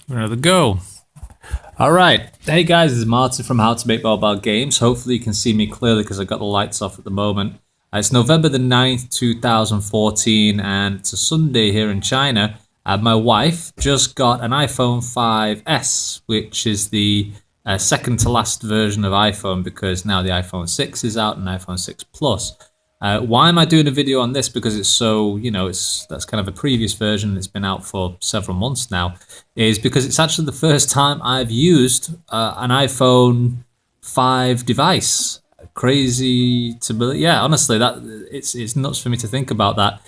Another go. All right. Hey guys, this is Martin from How to Make Mobile Games. Hopefully you can see me clearly because I've got the lights off at the moment. It's November the 9th, 2014, and it's a Sunday here in China. My wife just got an iPhone 5S, which is the second to last version of iPhone because now the iPhone 6 is out and iPhone 6 Plus. Why am I doing a video on this? Because it's so, that's kind of a previous version. It's been out for several months now. Is because it's actually the first time I've used an iPhone 5 device. Crazy to believe. Yeah, honestly, it's nuts for me to think about that.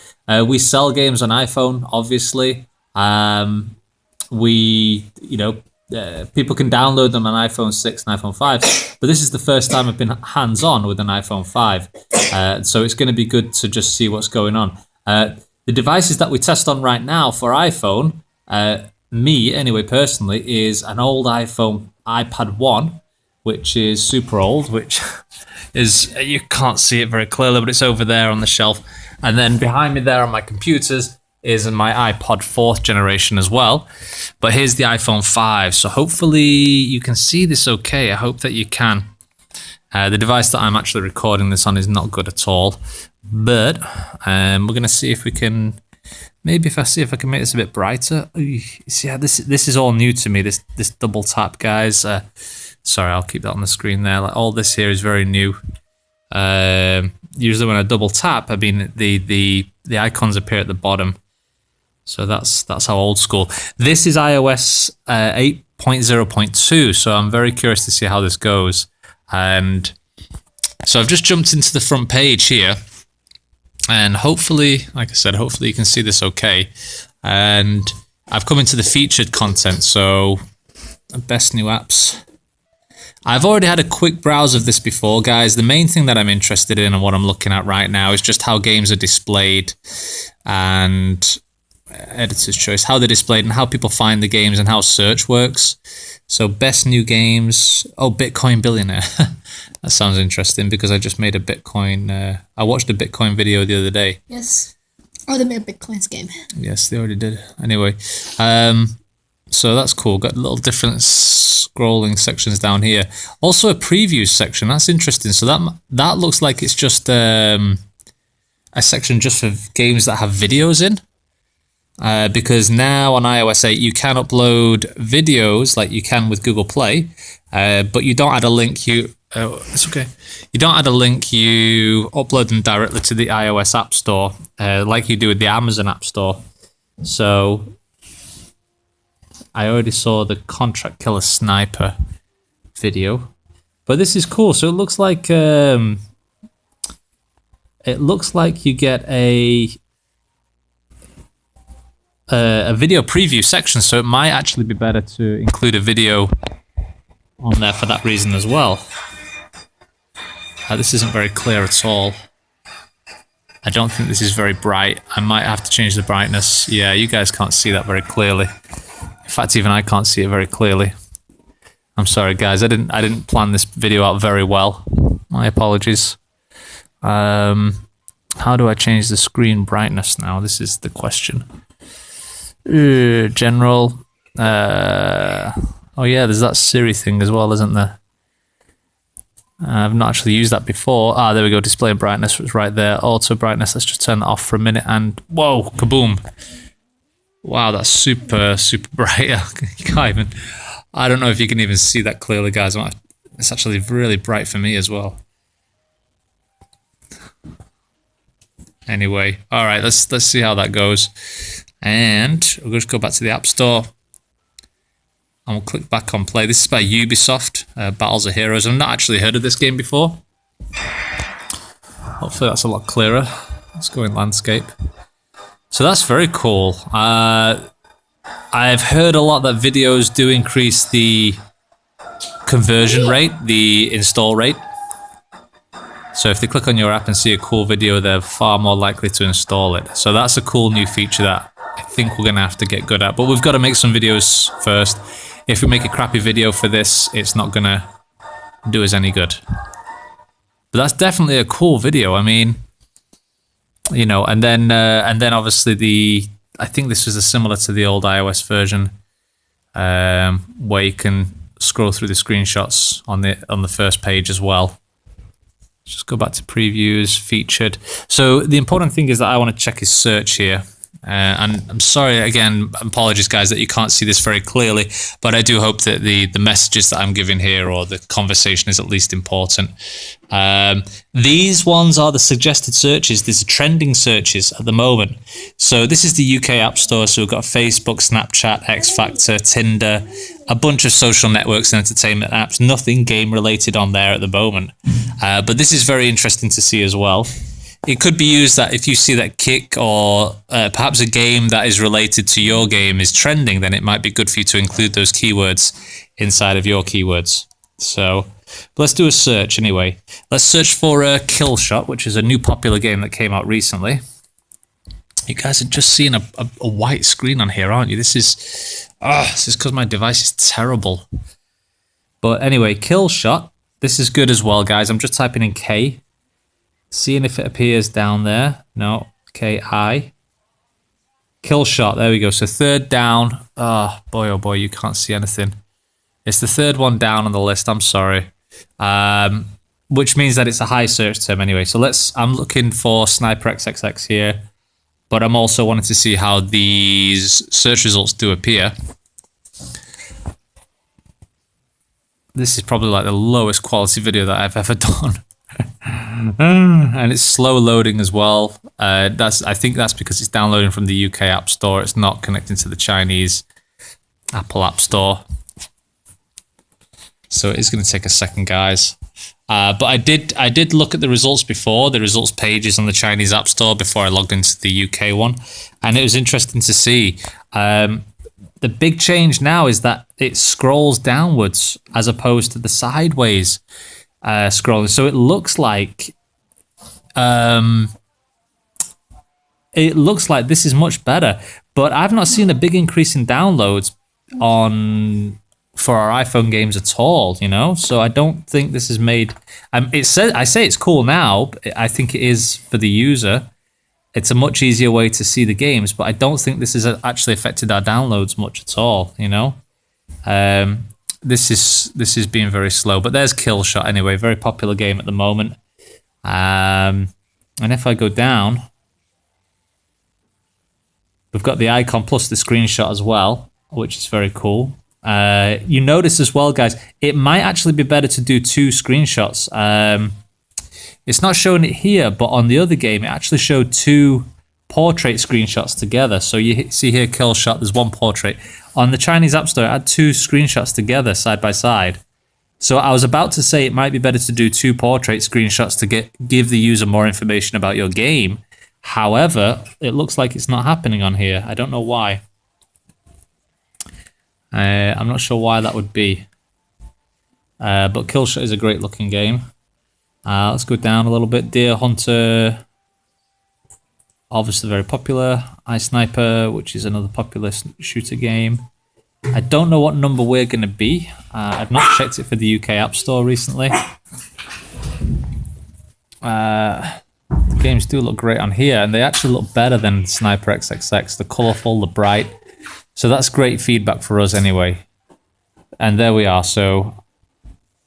We sell games on iPhone, obviously. People can download them on iPhone 6 and iPhone 5, but this is the first time I've been hands-on with an iPhone 5, so it's going to be good to just see what's going on. The devices that we test on right now for iPhone, me anyway personally, is an old iPhone iPad 1, which is super old, which is, you can't see it very clearly, but it's over there on the shelf. And then behind me there on my computers is my iPod 4th generation as well. But here's the iPhone 5. So hopefully you can see this okay. I hope that you can. The device that I'm actually recording this on is not good at all. But we're going to see if we can... Maybe if I can make this a bit brighter. See, this is all new to me, this double tap, guys. Sorry, I'll keep that on the screen there. Like, all this here is very new. Usually when I double tap, I mean the icons appear at the bottom. So that's how old school. This is iOS 8.0.2, so I'm very curious to see how this goes. And so I've just jumped into the front page here, and hopefully, like I said, hopefully you can see this okay. And I've come into the featured content, so best new apps. I've already had a quick browse of this before, guys. The main thing that I'm interested in and what I'm looking at right now is just how games are displayed and editor's choice, how they're displayed and how people find the games and how search works. So best new games. Oh, Bitcoin billionaire. That sounds interesting because I just made a Bitcoin. I watched a Bitcoin video the other day. Yes. Oh, they made a Bitcoins game. Yes, they already did. Anyway, so that's cool. Got little different scrolling sections down here. Also a preview section. That's interesting. So that looks like it's just a section just for games that have videos in. Because now on iOS 8 you can upload videos like you can with Google Play, but you don't add a link. It's okay. You don't add a link. You upload them directly to the iOS App Store, like you do with the Amazon App Store. So I already saw the Contract Killer Sniper video, but this is cool. So it looks like you get a video preview section, so it might actually be better to include a video on there for that reason as well. This isn't very clear at all. I don't think this is very bright. I might have to change the brightness. Yeah, you guys can't see that very clearly. In fact, even I can't see it very clearly. I'm sorry, guys. I didn't plan this video out very well. My apologies. How do I change the screen brightness now? This is the question. General. Oh yeah, there's that Siri thing as well, isn't there? I've not actually used that before. Ah, there we go. Display brightness was right there. Auto brightness. Let's just turn that off for a minute. And whoa, kaboom! Wow, that's super bright. You can't even. I don't know if you can even see that clearly, guys. It's actually really bright for me as well. Anyway, all right. Let's see how that goes. And we'll just go back to the App Store. And we'll click back on play. This is by Ubisoft, Battles of Heroes. I've not actually heard of this game before. Hopefully that's a lot clearer. Let's go in landscape. So that's very cool. I've heard a lot that videos do increase the conversion rate, the install rate. So if they click on your app and see a cool video, they're far more likely to install it. So that's a cool new feature that I think we're going to have to get good at. But we've got to make some videos first. If we make a crappy video for this, it's not going to do us any good. But that's definitely a cool video. I mean, and then obviously I think this was similar to the old iOS version. where you can scroll through the screenshots on the first page as well. Just go back to previews, featured. So the important thing is that I want to check his search here. And I'm sorry, again, apologies guys that you can't see this very clearly, but I do hope that the messages that I'm giving here or the conversation is at least important. These ones are the suggested searches. These are trending searches at the moment. So this is the UK App Store. So we've got Facebook, Snapchat, X Factor, Tinder, a bunch of social networks and entertainment apps. Nothing game related on there at the moment. But this is very interesting to see as well. It could be used that if you see that Kick or perhaps a game that is related to your game is trending, then it might be good for you to include those keywords inside of your keywords. So let's do a search anyway. Let's search for Kill Shot, which is a new popular game that came out recently. You guys are just seeing a white screen on here, aren't you? This is because my device is terrible. But anyway, Kill Shot. This is good as well, guys. I'm just typing in K. Seeing if it appears down there. No. K-I. Kill Shot. There we go. So third down. Oh boy, you can't see anything. It's the third one down on the list. I'm sorry. Which means that it's a high search term anyway. So I'm looking for Sniper XXX here. But I'm also wanting to see how these search results do appear. This is probably like the lowest quality video that I've ever done. And it's slow loading as well. I think that's because it's downloading from the UK App Store. It's not connecting to the Chinese Apple App Store. So it is going to take a second, guys. But I did look at the results before, the results pages on the Chinese App Store before I logged into the UK one. And it was interesting to see. The big change now is that it scrolls downwards as opposed to the sideways scrolling. So it looks like this is much better. But I've not seen a big increase in downloads for our iPhone games at all, you know. So I don't think this is made. I say it's cool now. But I think it is for the user. It's a much easier way to see the games, but I don't think this has actually affected our downloads much at all, you know. This is being very slow, but there's Kill Shot anyway, very popular game at the moment. And if I go down, we've got the icon plus the screenshot as well, which is very cool. You notice as well, guys, it might actually be better to do two screenshots. It's not showing it here, but on the other game, it actually showed two portrait screenshots together. So you see here, Kill Shot, there's one portrait. On the Chinese App Store, it had two screenshots together, side by side. So I was about to say it might be better to do two portrait screenshots to give the user more information about your game. However, it looks like it's not happening on here. I don't know why. I'm not sure why that would be. But Kill Shot is a great looking game. Let's go down a little bit. Deer Hunter, obviously very popular. iSniper, which is another popular shooter game. I don't know what number we're going to be. I've not checked it for the UK App Store recently. Games do look great on here, and they actually look better than Sniper XXX. They're colourful, they're bright. So that's great feedback for us anyway. And there we are. So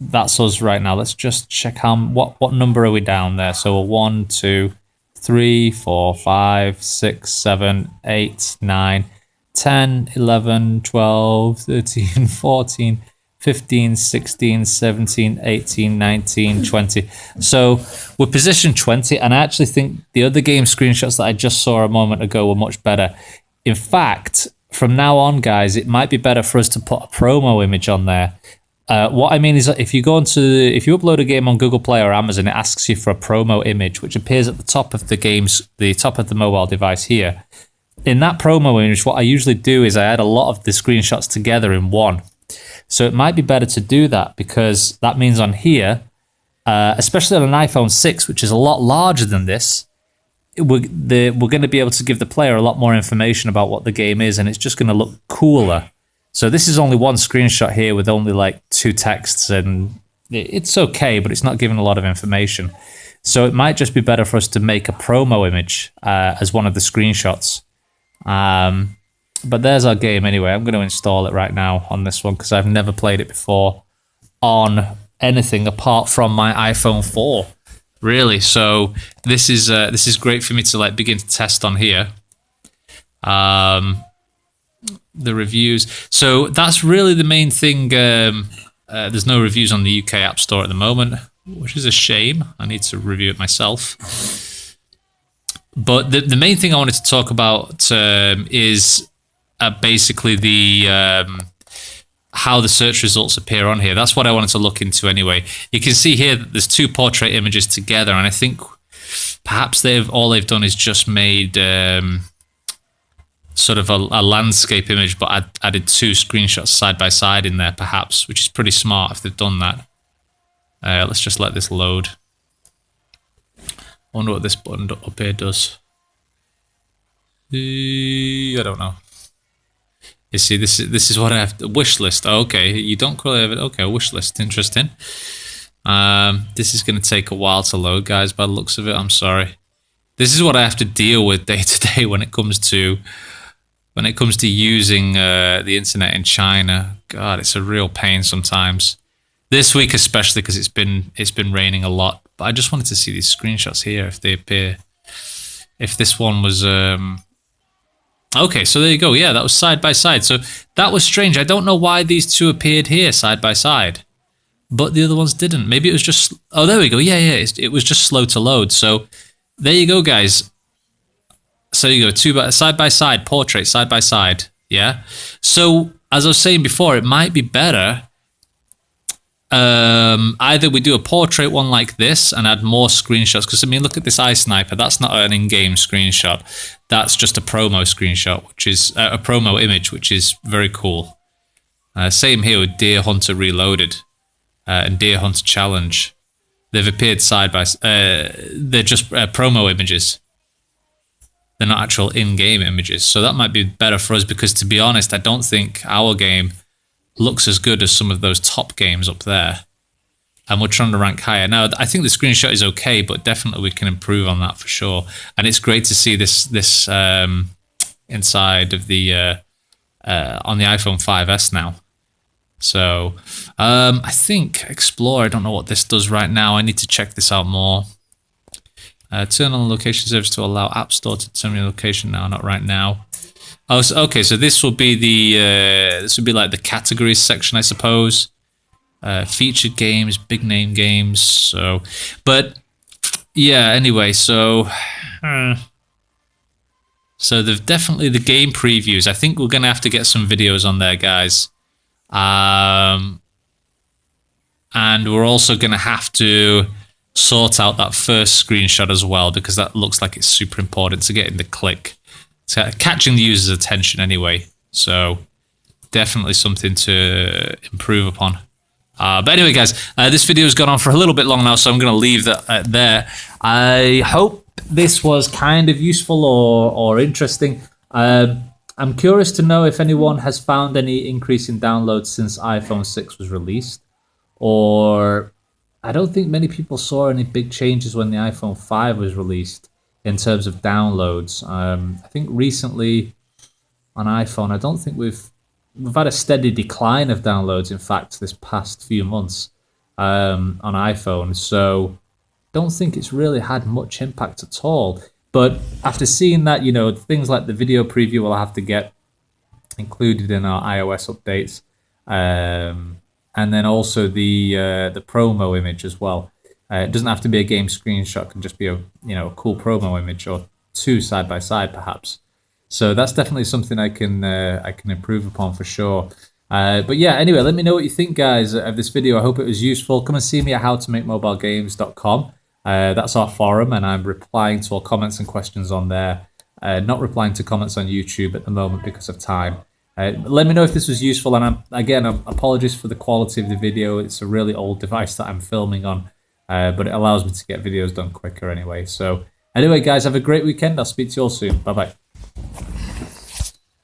that's us right now. Let's just check what number are we down there. So 1, 2, 3, 4, 5, 6, 7, 8, 9, 10, 11, 12, 13, 14, 15, 16, 17, 18, 19, 20. So we're positioned 20, and I actually think the other game screenshots that I just saw a moment ago were much better. In fact, from now on, guys, it might be better for us to put a promo image on there. What I mean is that if you upload a game on Google Play or Amazon, it asks you for a promo image, which appears at the top of the top of the mobile device here. In that promo image, what I usually do is I add a lot of the screenshots together in one. So it might be better to do that, because that means on here, especially on an iPhone 6, which is a lot larger than this, we're going to be able to give the player a lot more information about what the game is, and it's just going to look cooler. So this is only one screenshot here with only like two texts, and it's okay, but it's not giving a lot of information. So it might just be better for us to make a promo image as one of the screenshots. But there's our game anyway. I'm going to install it right now on this one because I've never played it before on anything apart from my iPhone 4. Really, so this is great for me to like begin to test on here. The reviews. So that's really the main thing. There's no reviews on the UK App Store at the moment, which is a shame. I need to review it myself. But the main thing I wanted to talk about is basically the how the search results appear on here. That's what I wanted to look into anyway. You can see here that there's two portrait images together, and I think perhaps all they've done is just made sort of a landscape image, but added two screenshots side by side in there, perhaps, which is pretty smart if they've done that. Let's just let this load. I wonder what this button up here does. I don't know. You see, this is what I have to wish list. Oh, okay, you don't currently have it. Okay, wish list. Interesting. This is going to take a while to load, guys. By the looks of it, I'm sorry. This is what I have to deal with day to day when it comes to using the internet in China. God, it's a real pain sometimes. This week especially because it's been raining a lot. But I just wanted to see these screenshots here if they appear. If this one was okay, so there you go. Yeah, that was side by side. So that was strange. I don't know why these two appeared here side by side, but the other ones didn't. Maybe it was just... Oh, there we go. Yeah. It was just slow to load. So there you go, guys. So you go side by side, portrait side by side. Yeah. So as I was saying before, it might be better. Either we do a portrait one like this and add more screenshots, because I mean, look at this eye sniper. That's not an in-game screenshot. That's just a promo screenshot, which is a promo image, which is very cool. Same here with Deer Hunter Reloaded and Deer Hunter Challenge. They've appeared side by side. They're just promo images. They're not actual in-game images. So that might be better for us because, to be honest, I don't think our game looks as good as some of those top games up there. And we're trying to rank higher. Now, I think the screenshot is okay, but definitely we can improve on that for sure. And it's great to see this inside of the on the iPhone 5S now. So I think Explore, I don't know what this does right now. I need to check this out more. Turn on the location service to allow App Store to determine your location now, not right now. Oh, so, okay. So this will be this would be like the categories section, I suppose. Featured games, big name games. So, but yeah. Anyway, so they've definitely the game previews. I think we're gonna have to get some videos on there, guys. And we're also gonna have to sort out that first screenshot as well, because that looks like it's super important to getting the click. It's catching the user's attention anyway, so definitely something to improve upon. But anyway, guys, this video has gone on for a little bit long now, so I'm going to leave that there. I hope this was kind of useful or interesting. I'm curious to know if anyone has found any increase in downloads since iPhone 6 was released, or I don't think many people saw any big changes when the iPhone 5 was released in terms of downloads. I think recently on iPhone, I don't think we've had a steady decline of downloads, in fact, this past few months on iPhone. So don't think it's really had much impact at all. But after seeing that, things like the video preview will have to get included in our iOS updates. And then also the promo image as well. It doesn't have to be a game screenshot; it can just be a cool promo image or two side by side, perhaps. So that's definitely something I can improve upon for sure. But yeah, anyway, let me know what you think, guys, of this video. I hope it was useful. Come and see me at howtomakemobilegames.com. That's our forum, and I'm replying to all comments and questions on there. Not replying to comments on YouTube at the moment because of time. Let me know if this was useful, and again, apologies for the quality of the video. It's a really old device that I'm filming on. But it allows me to get videos done quicker anyway. So anyway, guys, have a great weekend. I'll speak to you all soon. Bye-bye.